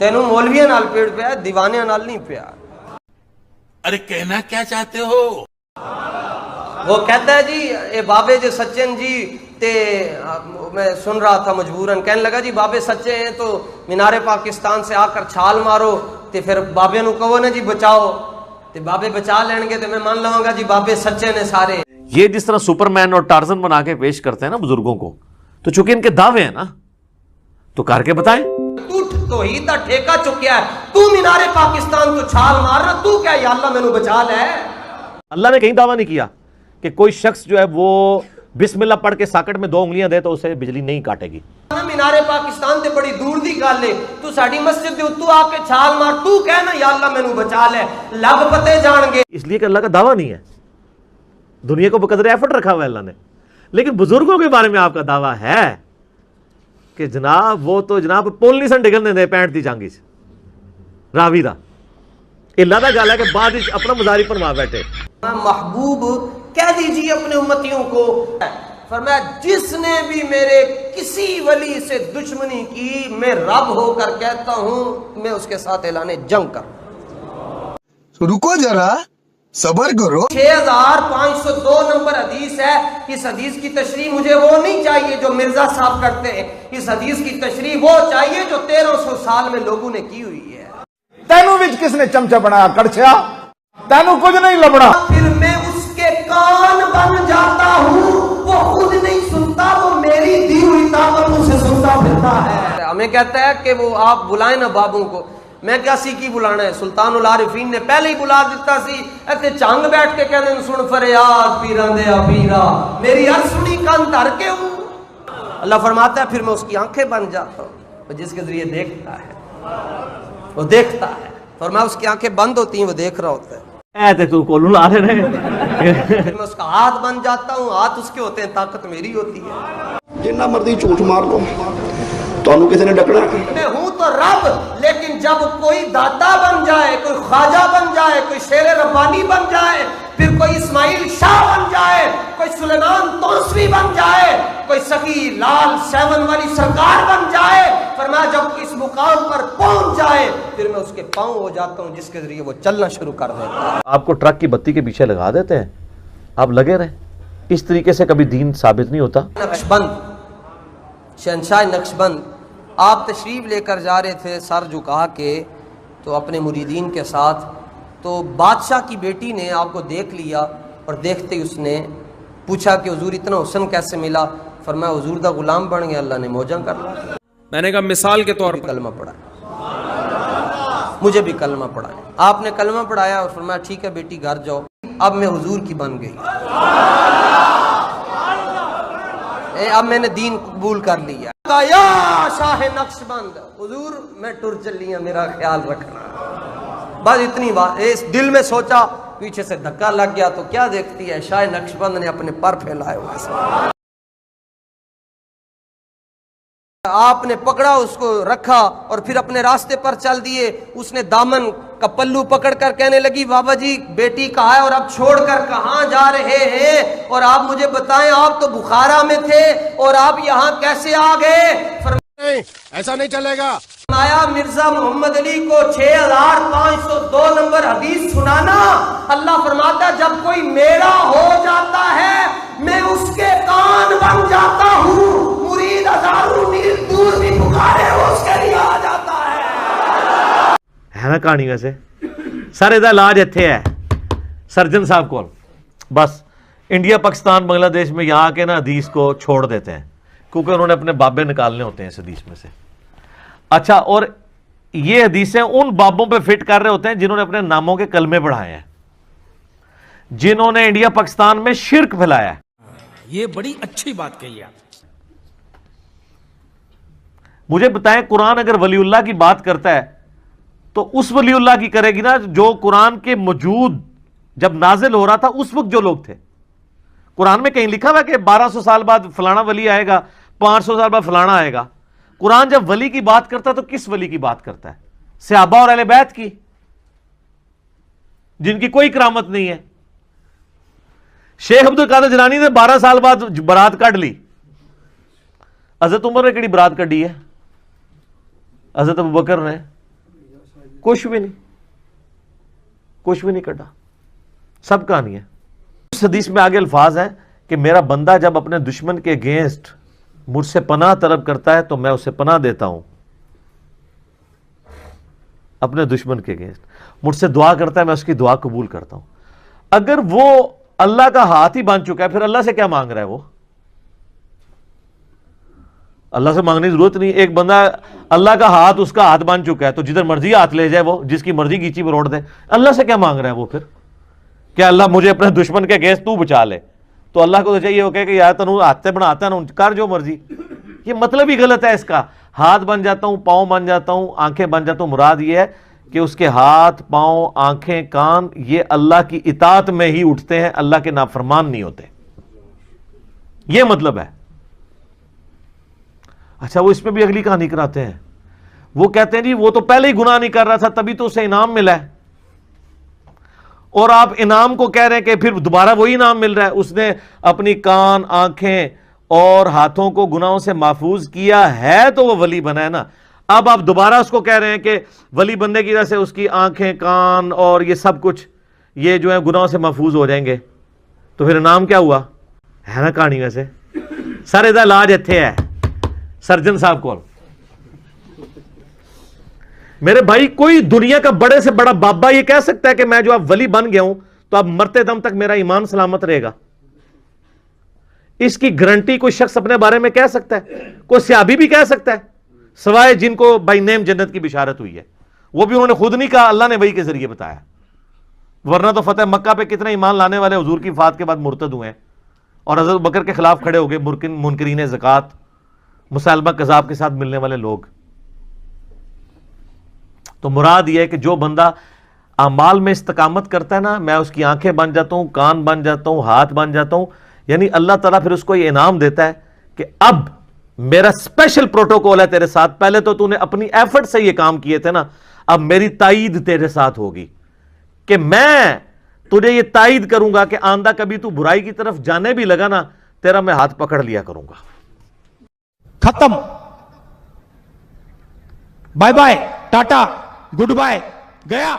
تینوں مولویاں نال پیڑ پیا دیوانیاں نال نہیں پیا. ارے کہنا کیا چاہتے ہو؟ وہ کہتا ہے جی اے بابے جو سچے ہیں جی تے میں سن رہا تھا مجبوراً کہنے لگا جی بابے سچے ہیں تو مینار پاکستان سے آ کر چھال مارو تے پھر بابے نو کہو نا جی بچاؤ تے بابے بچا لیں گے تے میں مان لوں گا جی بابے سچے نے سارے. یہ جس طرح سپر مین اور ٹارزن بنا کے پیش کرتے ہیں نا بزرگوں کو، تو چونکہ ان کے دعوے ہیں نا تو کر کے بتائیں. تو توحید دا ٹھیکہ چکیا ہے، تو مینار پاکستان تو چھال مار رہا، تو کیا یا اللہ مینوں بچا لے. اللہ نے کہیں دعویٰ نہیں کیا کہ کوئی شخص جو ہے وہ بسم اللہ پڑھ کے ساکٹ میں 2 انگلیاں دے تو اسے بجلی نہیں کاٹے گی. مینار پاکستان تے بڑی دور دی گل ہے، تو ساڈی مسجد دے اتوں آ کے چھال مار، تو کہنا یا اللہ مینوں بچا لے، لگ پتے جان گے. اس لیے کہ اللہ کا دعویٰ نہیں ہے، دنیا کو بقدر ایفرٹ رکھا ہوا ہے اللہ نے. لیکن بزرگوں کے بارے میں آپ کا دعویٰ ہے کہ جناب وہ تو جناب پول نہیں سن ڈگن دے 65 دی جنگی سے راوی دا اللہ دا گل ہے کہ بعد اپنا مزاری فرما بیٹھے. محبوب کہہ دیجیے اپنے امتیوں کو، فرمایا جس نے بھی میرے کسی ولی سے دشمنی کی میں رب ہو کر کہتا ہوں میں اس کے ساتھ اعلان جنگ کروں. رکو ذرا صبر کرو. 6502 نمبر حدیث ہے. اس حدیث کی تشریح مجھے وہ نہیں چاہیے جو مرزا صاحب کرتے ہیں، اس حدیث کی تشریح وہ چاہیے جو 1300 سال میں لوگوں نے کی ہوئی ہے. تینوں وچ کس نے چمچا بنایا کڑچیا؟ تینوں کچھ نہیں لبنا. پھر میں اس کے کان بن جاتا ہوں، وہ خود نہیں سنتا، وہ میری دی ہوئی طاقتوں سے سنتا پھرتا ہے. ہمیں کہتا ہے کہ وہ آپ بلائیں نا بابوں کو. میں کیا سی کی بلانا ہے؟ سلطان العارفین نے پہلے ہی بلا دیتا سی. ایسے چنگ بیٹھ کے کہتے ہیں سن فریاد پیران دے پیرا میری ہر سنی کان دھر کے ہوں. اللہ فرماتا ہے پھر میں اس کی آنکھیں بن جاتا ہوں جس کے ذریعے دیکھتا ہے، وہ دیکھتا ہے. اور میں اس کی آنکھیں بند ہوتی ہیں وہ دیکھ رہا ہوتا ہے. اے تو کولو لا رہے ہیں. پھر میں اس کا ہاتھ بن جاتا ہوں، ہاتھ اس کے ہوتے ہیں، طاقت میری ہوتی ہے. جنہ مرضی جھوٹ مار لو تانوں کسی نے ڈکنا. میں ہوں تو رب، لیکن جب کوئی داتا بن جائے، کوئی خواجہ بن جائے، کوئی شیر ربانی بن جائے، پھر کوئی اسماعیل شاہ بن جائے، کوئی سلیمان توسوی بن جائے، کوئی سخی لال سیون والی سرکار بن جائے، فرمایا جب اس مقام پر پہنچ جائے پھر میں اس کے پاؤں ہو جاتا ہوں جس کے ذریعے وہ چلنا شروع کر دیتا ہے. آپ کو ٹرک کی بتی کے پیچھے لگا دیتے ہیں، آپ لگے رہیں. اس طریقے سے کبھی دین ثابت نہیں ہوتا. نقشبند شہنشاہ نقشبند آپ تشریف لے کر جا رہے تھے سر جھکا کے تو اپنے مریدین کے ساتھ، تو بادشاہ کی بیٹی نے آپ کو دیکھ لیا اور دیکھتے ہی اس نے پوچھا کہ حضور اتنا حسن کیسے ملا؟ فرمایا حضور دا غلام بن گیا، اللہ نے موجہ کر لیا. میں نے کہا مثال کے طور پر کلمہ پڑھا، مجھے بھی کلمہ پڑھایا. آپ نے کلمہ پڑھایا اور فرمایا ٹھیک ہے بیٹی گھر جاؤ، اب میں حضور کی بن گئی، اب میں نے دین قبول کر لیا. یا شاہ نقشبند حضور میں ٹر چلی ہوں، میرا خیال رکھنا. بس اتنی بات اس دل میں سوچا، پیچھے سے دھکا لگ گیا تو کیا دیکھتی ہے شاہ نقشبند نے اپنے پر پھیلائے ہوئے. آپ نے پکڑا، اس کو رکھا اور پھر اپنے راستے پر چل دیے. اس نے دامن کا پلو پکڑ کر کہنے لگی بابا جی بیٹی کہاں ہے اور اب چھوڑ کر کہاں جا رہے ہیں؟ اور آپ مجھے بتائیں آپ تو بخارا میں تھے اور آپ یہاں کیسے آ گئے؟ ایسا نہیں چلے گا. فرمایا مرزا محمد علی کو 6502 نمبر حدیث سنانا. اللہ فرماتا جب کوئی میرا ہو جاتا ہے میں اس کے کان بن جاتا ہوں، مرید ہزاروں میل دور بھی پکارے وہ اس کے لیے آ جاتا ہے نا کہانی. ویسے سر دا علاج اتنے ہے سرجن صاحب کو، بس انڈیا پاکستان بنگلہ دیش میں یہاں کے نا حدیث کو چھوڑ دیتے ہیں کیونکہ انہوں نے اپنے بابے نکالنے ہوتے ہیں اس حدیث میں سے. اچھا، اور یہ حدیثیں ان بابوں پہ فٹ کر رہے ہوتے ہیں جنہوں نے اپنے ناموں کے کلمے بڑھائے ہیں، جنہوں نے انڈیا پاکستان میں شرک پھیلایا ہے. یہ بڑی اچھی بات کہی آپ. مجھے بتائیں قرآن اگر ولی اللہ کی بات کرتا ہے تو اس ولی اللہ کی کرے گی نا جو قرآن کے موجود جب نازل ہو رہا تھا اس وقت جو لوگ تھے. قرآن میں کہیں لکھا ہوا کہ 1200 سال بعد فلانا ولی آئے گا، 500 سال بعد فلانا آئے گا. قرآن جب ولی کی بات کرتا ہے تو کس ولی کی بات کرتا ہے؟ صحابہ اور اہل بیت کی، جن کی کوئی کرامت نہیں ہے. شیخ عبد القادر جیلانی نے 12 سال بعد برات کٹ لی. حضرت عمر نے کہڑی برات کڈی ہے؟ حضرت ابوبکر نے. کچھ بھی نہیں کٹا، سب کہانی ہے۔ اس حدیث میں آگے الفاظ ہیں کہ میرا بندہ جب اپنے دشمن کے اگینسٹ مجھ سے پناہ طلب کرتا ہے تو میں اسے پناہ دیتا ہوں، اپنے دشمن کے اگینسٹ مجھ سے دعا کرتا ہے، میں اس کی دعا قبول کرتا ہوں۔ اگر وہ اللہ کا ہاتھ ہی بن چکا ہے، پھر اللہ سے کیا مانگ رہا ہے؟ وہ اللہ سے مانگنے کی ضرورت نہیں۔ ایک بندہ اللہ کا ہاتھ اس کا ہاتھ بن چکا ہے تو جدھر مرضی ہاتھ لے جائے، وہ جس کی مرضی گیچی پر روڑ دے، اللہ سے کیا مانگ رہا ہے وہ؟ پھر کیا اللہ مجھے اپنے دشمن کے اگینسٹ تو بچا لے؟ تو اللہ کو تو چاہیے وہ کہے کہ یار تنو ہاتھ بناتا ہے نا، کر جو مرضی۔ یہ مطلب ہی غلط ہے اس کا۔ ہاتھ بن جاتا ہوں، پاؤں بن جاتا ہوں، آنکھیں بن جاتا ہوں، مراد یہ ہے کہ اس کے ہاتھ، پاؤں، آنکھیں، کان یہ اللہ کی اطاعت میں ہی اٹھتے ہیں، اللہ کے نافرمان نہیں ہوتے، یہ مطلب ہے۔ اچھا، وہ اس میں بھی اگلی کہانی کراتے ہیں، وہ کہتے ہیں جی وہ تو پہلے ہی گناہ نہیں کر رہا تھا تبھی تو اسے انعام ملا ہے، اور آپ انعام کو کہہ رہے ہیں کہ پھر دوبارہ وہی انعام مل رہا ہے۔ اس نے اپنی کان، آنکھیں اور ہاتھوں کو گناہوں سے محفوظ کیا ہے تو وہ ولی بنا ہے نا۔ اب آپ دوبارہ اس کو کہہ رہے ہیں کہ ولی بننے کی وجہ سے اس کی آنکھیں، کان اور یہ سب کچھ یہ جو ہے گناہوں سے محفوظ ہو جائیں گے، تو پھر انعام کیا ہوا؟ ہے نا کہانی ویسے۔ سر یہ علاج اتنے ہے سرجن صاحب کو۔ میرے بھائی کوئی دنیا کا بڑے سے بڑا بابا یہ کہہ سکتا ہے کہ میں جو اب ولی بن گیا ہوں تو اب مرتے دم تک میرا ایمان سلامت رہے گا؟ اس کی گارنٹی کوئی شخص اپنے بارے میں کہہ سکتا ہے؟ کوئی صحابی بھی کہہ سکتا ہے سوائے جن کو بائی نیم جنت کی بشارت ہوئی ہے؟ وہ بھی انہوں نے خود نہیں کہا، اللہ نے وحی کے ذریعے بتایا۔ ورنہ تو فتح مکہ پہ کتنے ایمان لانے والے حضور کی وفات کے بعد مرتد ہوئے ہیں اور حضرت بکر کے خلاف کھڑے ہو گئے، منکرین زکات، مسالمہ کذاب کے ساتھ ملنے والے لوگ۔ تو مراد یہ ہے کہ جو بندہ اعمال میں استقامت کرتا ہے نا، میں اس کی آنکھیں بن جاتا ہوں، کان بن جاتا ہوں، ہاتھ بن جاتا ہوں، یعنی اللہ تعالیٰ پھر اس کو یہ انعام دیتا ہے کہ اب میرا اسپیشل پروٹوکول ہے تیرے ساتھ، پہلے تو نے اپنی ایفرٹ سے یہ کام کیے تھے نا، اب میری تائید تیرے ساتھ ہوگی کہ میں تجھے یہ تائید کروں گا کہ آندہ کبھی تو برائی کی طرف جانے بھی لگا نا، تیرا میں ہاتھ پکڑ لیا کروں گا۔ ختم، bye bye, tata, goodbye, گیا۔